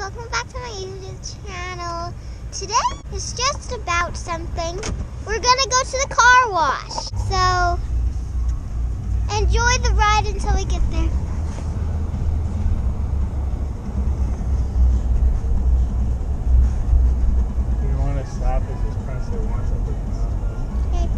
welcome back to my YouTube channel. Today is just about something. We're gonna go to the car wash. So, enjoy the ride until we get there. If you want to stop it, just press it once up and down. Okay.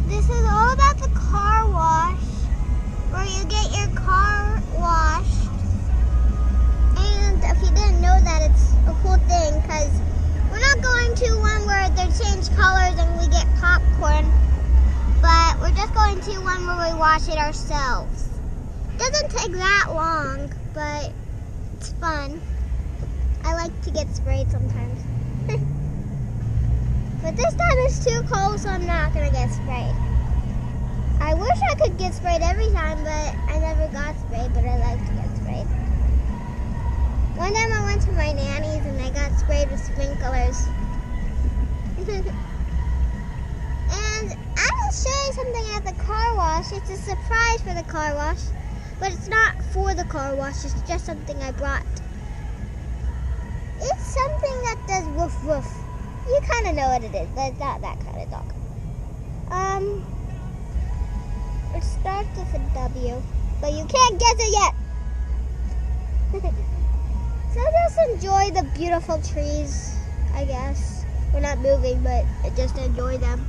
This is all about the car wash, where you get your car washed. And if you didn't know that, it's a cool thing because we're not going to one where they change colors and we get popcorn, but we're just going to one where we wash it ourselves. It doesn't take that long, but it's fun. I like to get sprayed sometimes. But this time it's too cold, so I'm not gonna get sprayed. I wish I could get sprayed every time, but I never got sprayed, but I like to get sprayed. One time I went to my nanny's and I got sprayed with sprinklers. And I will show you something at the car wash. It's a surprise for the car wash, but it's not for the car wash, it's just something I brought. It's something that does woof woof. You kind of know what it is, but it's not that kind of dog. It starts with a W, but you can't guess it yet. So just enjoy the beautiful trees, I guess. We're not moving, but just enjoy them.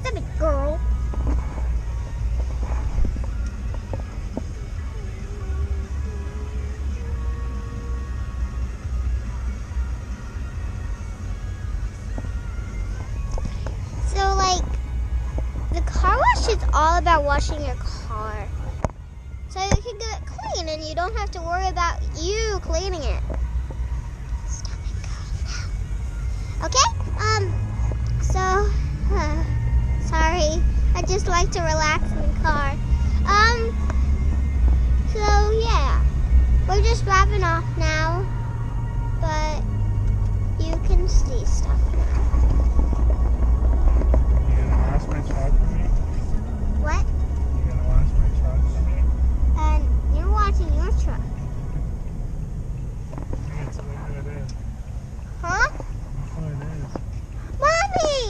Stop it, girl. It's all about washing your car, so you can get it clean and you don't have to worry about you cleaning it. Stop it, go now. Okay, sorry, I just like to relax in the car. So yeah, we're just wrapping off now, but you can see stuff now. You gonna wash my truck for me? What? You gonna wash my truck for me? And you're watching your truck. That's what it is. Huh? That's what it is. Mommy!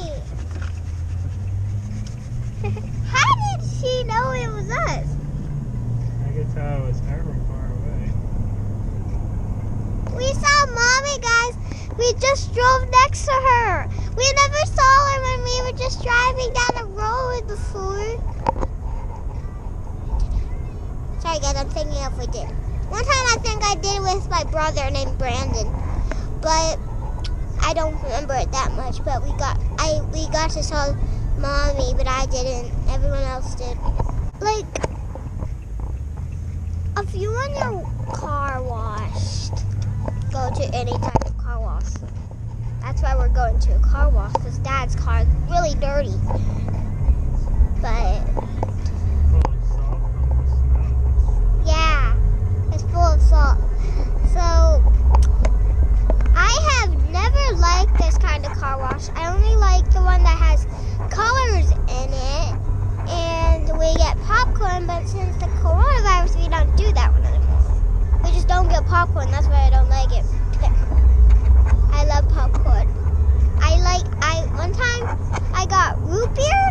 How did she know it was us? I could tell it was her from far away. We saw Mommy, guys. We just drove next to her. We never saw her when we were just driving down the road before. Sorry guys, I'm thinking if we did. One time I think I did with my brother named Brandon, but I don't remember it that much. But we got to saw Mommy, but I didn't. Everyone else did. Like, if you want your car washed, go to any type of car wash. That's why we're going to a car wash, because Dad's car is really dirty. But yeah, it's full of salt. So I have never liked this kind of car wash. I only like the one that has colors in it, and we get popcorn. But since the coronavirus, we don't do that one anymore. We just don't get popcorn. That's why I don't like it. I love popcorn. One time I got root beer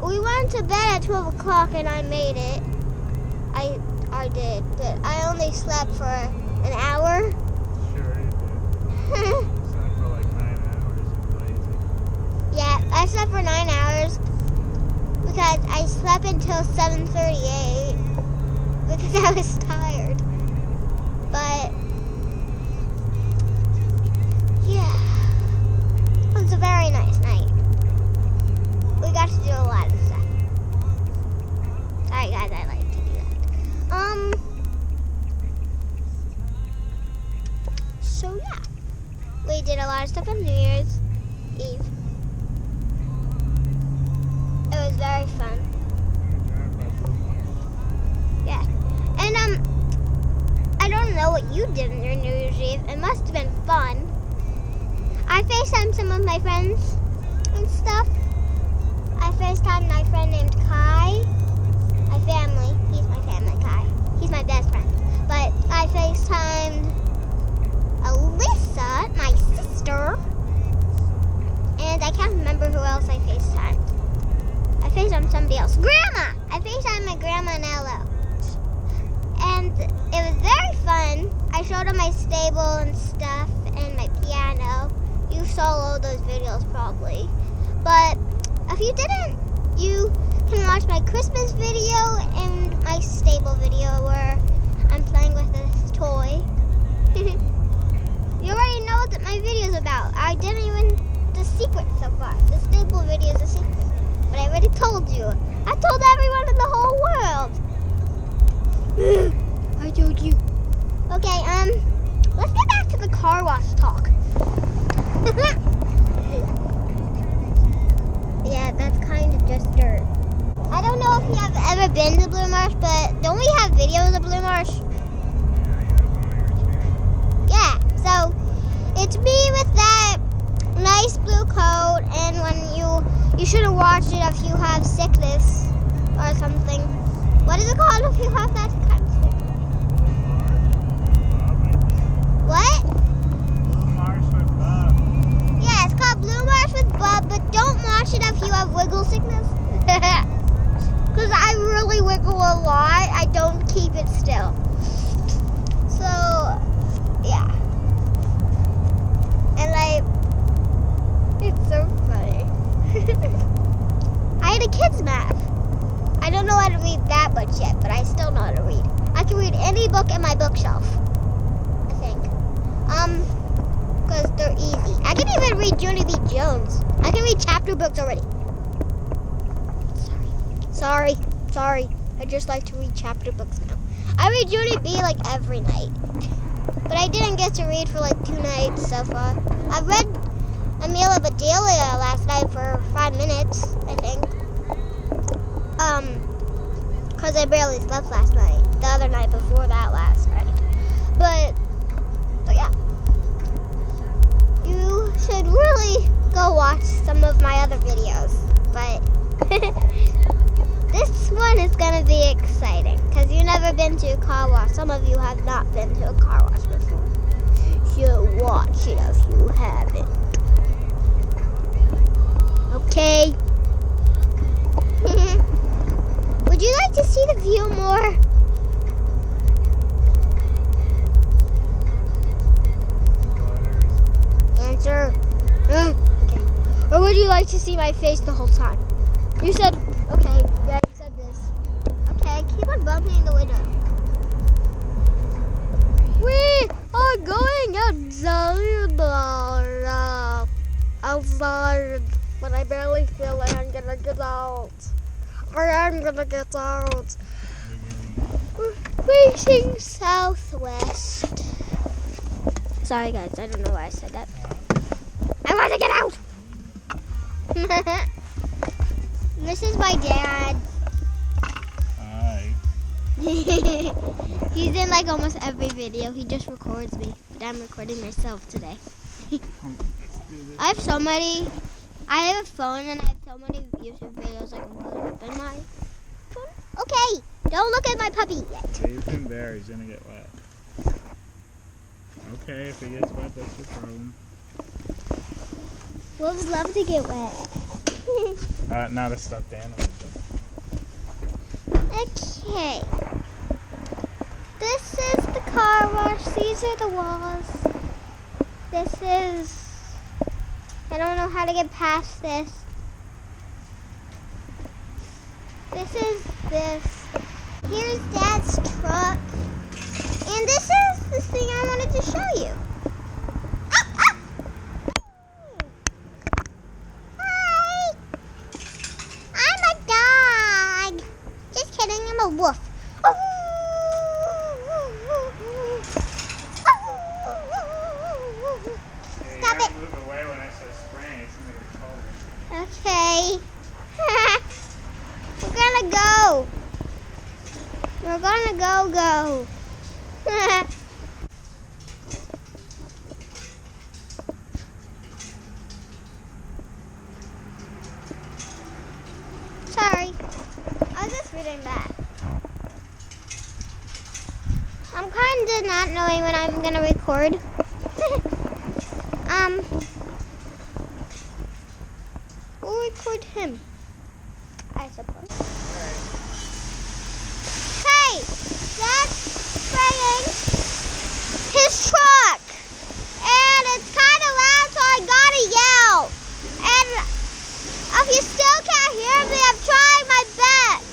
We went to bed at 12 o'clock and I made it. I did, but I only slept for an hour. Sure you did. You slept for like 9 hours. You're lazy. Yeah, I slept for 9 hours because I slept until 7:38 because I was tired. But yeah, it was a very nice night. We got to do a lot of stuff. Sorry guys, I like to do that. So yeah, we did a lot of stuff on New Year's Eve. It was very fun. Yeah. And I don't know what you did on your New Year's Eve. It must have been fun. I FaceTimed some of my friends and stuff. I FaceTimed my friend named Kai. My family. He's my family, Kai. He's my best friend. But I FaceTimed Alyssa, my sister. And I can't remember who else I FaceTimed. I FaceTimed somebody else. Grandma! I FaceTimed my grandma Nello. And it was very fun. I showed her my stable and stuff and my piano. You saw all those videos probably. But if you didn't, you can watch my Christmas video and my stable video where I'm playing with this toy. You already know what my video is about. I didn't even the secret so far. The stable video is a secret. But I already told you. I told everyone in the whole world. I told you. Okay, let's get back to the car wash talk. Yeah, that's kind of just dirt. I don't know if you have ever been to Blue Marsh, but don't we have videos of Blue Marsh? Yeah, so it's me with that nice blue coat, and when you shouldn't watch it if you have sickness or something. What is it called if you have that kind of sickness? What? Blue Marsh with Bob. Yeah, it's called Blue Marsh with Bub, but don't watch it if you have wiggle sickness. Because I really wiggle a lot. I don't keep it still. So, yeah. And it's so funny. I had a kids map. I don't know how to read that much yet, but I still know how to read. I can read any book in my bookshelf, I think. Because they're easy. I can even read Junie B. Jones. I can read chapter books already. Sorry. I just like to read chapter books now. I read Junie B. like every night. But I didn't get to read for like 2 nights so far. I read Amelia Bedelia last night for 5 minutes, I think. Because I barely slept last night. The other night before that last night. But yeah. You should really go watch some of my other videos. But this one is going to be exciting. Because you've never been to a car wash. Some of you have not been to a car wash before. So watch it if you haven't. Okay. Would you like to see the view more? Answer. Okay. Or would you like to see my face the whole time? You said, okay. Yeah, you said this. Okay, keep on bumping in the window. We are going outside, but I barely feel like I'm gonna get out. I am gonna get out. We're facing southwest. Sorry guys, I don't know why I said that. I want to get out! This is my dad. Hi. He's in like almost every video. He just records me, but I'm recording myself today. I have so many. I have a phone and I have so many YouTube videos I can put up in my phone. Okay, don't look at my puppy yet. He's in there. He's gonna get wet. Okay, if he gets wet, that's your problem. Wolves love to get wet. Not a stuffed animal. Okay. This is the car wash. These are the walls. This is... I don't know how to get past this. This is this. Here's Dad's truck. And this is the thing I wanted to show you. Hi. I'm a dog. Just kidding, I'm a wolf. Stop it. Move away when I said spraying. It's gonna get cold. Okay. We're gonna go. We're gonna go. Sorry. I was just reading that. I'm kind of not knowing when I'm gonna record. We'll record him, I suppose. Hey, Dad's spraying his truck, and it's kind of loud, so I gotta yell. And if you still can't hear me, I'm trying my best,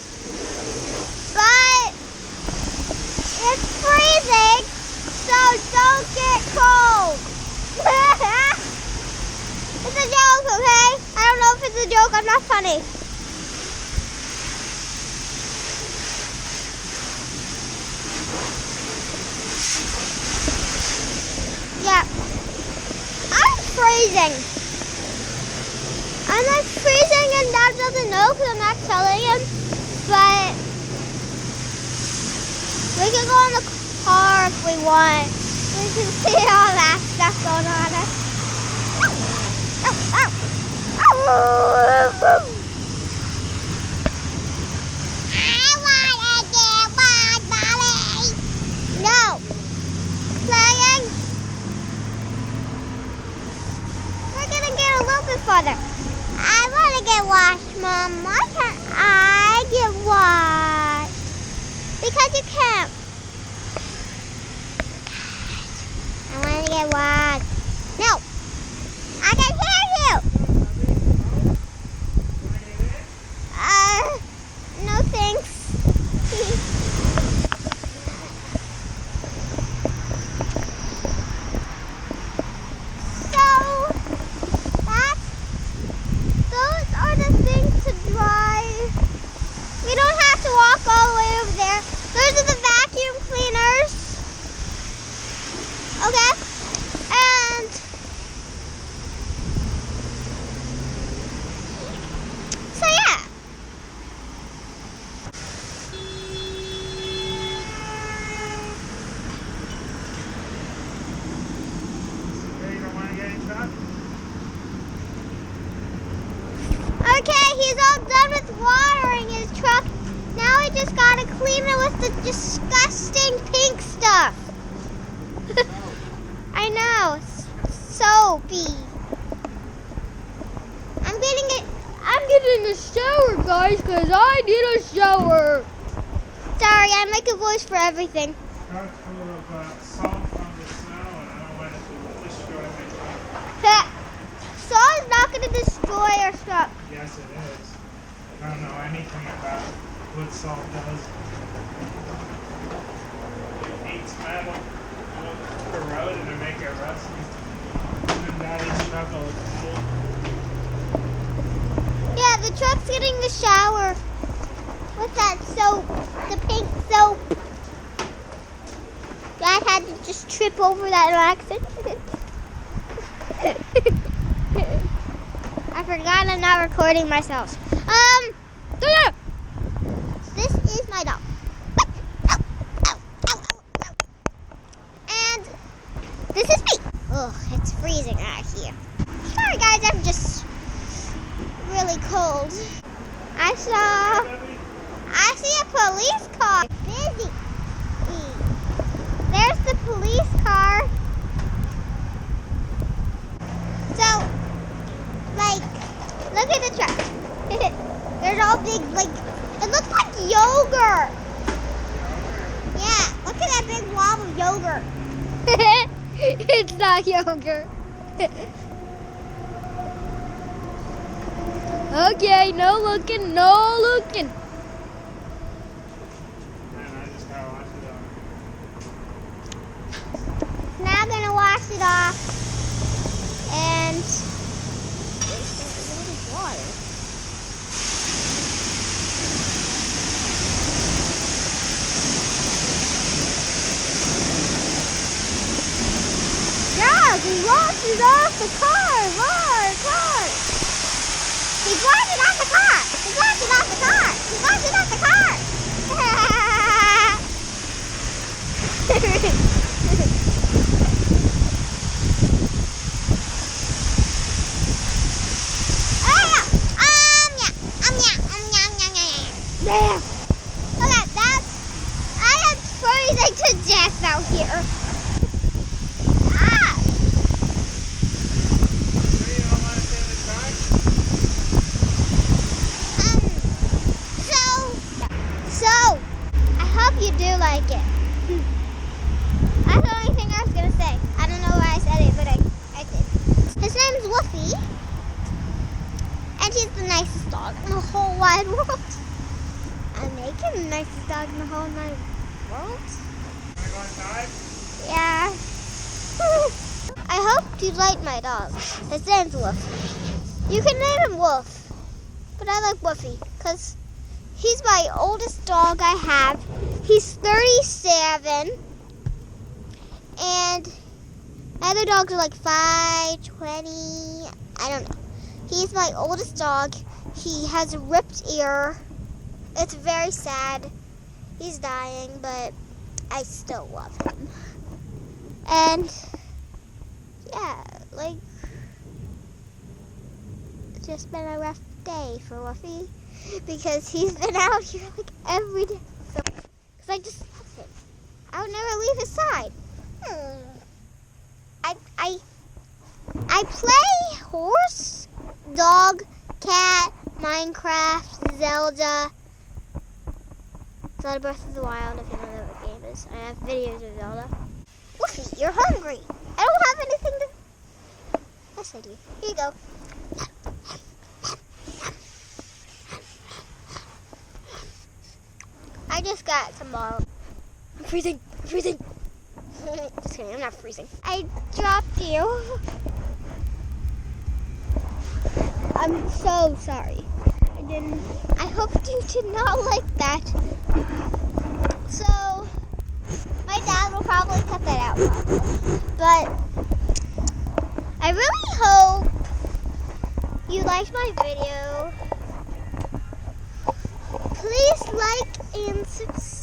but it's freezing, so don't get cold. It's a joke, okay? I don't know if it's a joke. I'm not funny. Yeah. I'm freezing. I'm like freezing and Dad doesn't know because I'm not telling him. But we can go in the car if we want. We can see all that stuff going on. No. Playing. We're gonna get a little bit further. I wanna get washed, Mom. Why can't I get washed? Because you can't. I wanna get washed. No. I can hear you. No thanks. So, those are the things to drive. We don't have to walk all the way over there. Those are the vacuum cleaners. Okay? And so yeah. You don't want to get in truck? Okay, he's all done with watering his truck. Now he just gotta clean it with the disgusting pink stuff. I know, soapy. I'm getting a shower, guys, because I need a shower. Sorry, I make a voice for everything. Truck full of salt from the snow, and I don't want it to destroy my truck. Salt is not going to destroy our truck. Yes, it is. I don't know anything about what salt does. It eats metal, it'll corrode it and make it rusty. And Daddy's truck will look cool. Yeah, the truck's getting the shower with that soap, the pink soap. Dad had to just trip over that on accident. I forgot I'm not recording myself. This is my dog. And this is me. Ugh, it's freezing out here. Sorry guys, I'm just really cold. I see a police car. Busy. There's the police car. So, like, look at the truck. There's all big, like, It looks like yogurt. Yeah, look at that big blob of yogurt. It's not yogurt. Okay, no looking, no looking. Man, I just gotta wash it off. Now I'm gonna wash it off and water. Yeah, he washes off the car. He's washing off the car. He's washing off the car. He's washing off the car. There. Look at that. I am freezing to death out here. Ah. So you don't want to stay in the car? So, I hope you do like it. That's the only thing I was going to say. I don't know why I said it, but I did. His name's Woofy. And he's the nicest dog in the whole wide world. I make him the nicest dog in the whole wide world. Am I going inside? Yeah. I hope you like my dog. His name's Wolf. You can name him Wolf. But I like Woofy because he's my oldest dog I have. He's 37. And other dogs are like 5, 20. I don't know. He's my oldest dog. He has a ripped ear. It's very sad. He's dying, but I still love him. And yeah, like, it's just been a rough day for Woofy because he's been out here like every day. So, cause I just love him. I would never leave his side. I play horse, dog, cat, Minecraft, Zelda Breath of the Wild, if you don't know what game is. I have videos of Zelda. Woofy, you're hungry. I don't have anything to... Yes, I do. Here you go. I just got some more. I'm freezing. Just kidding, I'm not freezing. I dropped you. I'm so sorry. I hope you did not like that. So, my dad will probably cut that out. But, I really hope you liked my video. Please like and subscribe.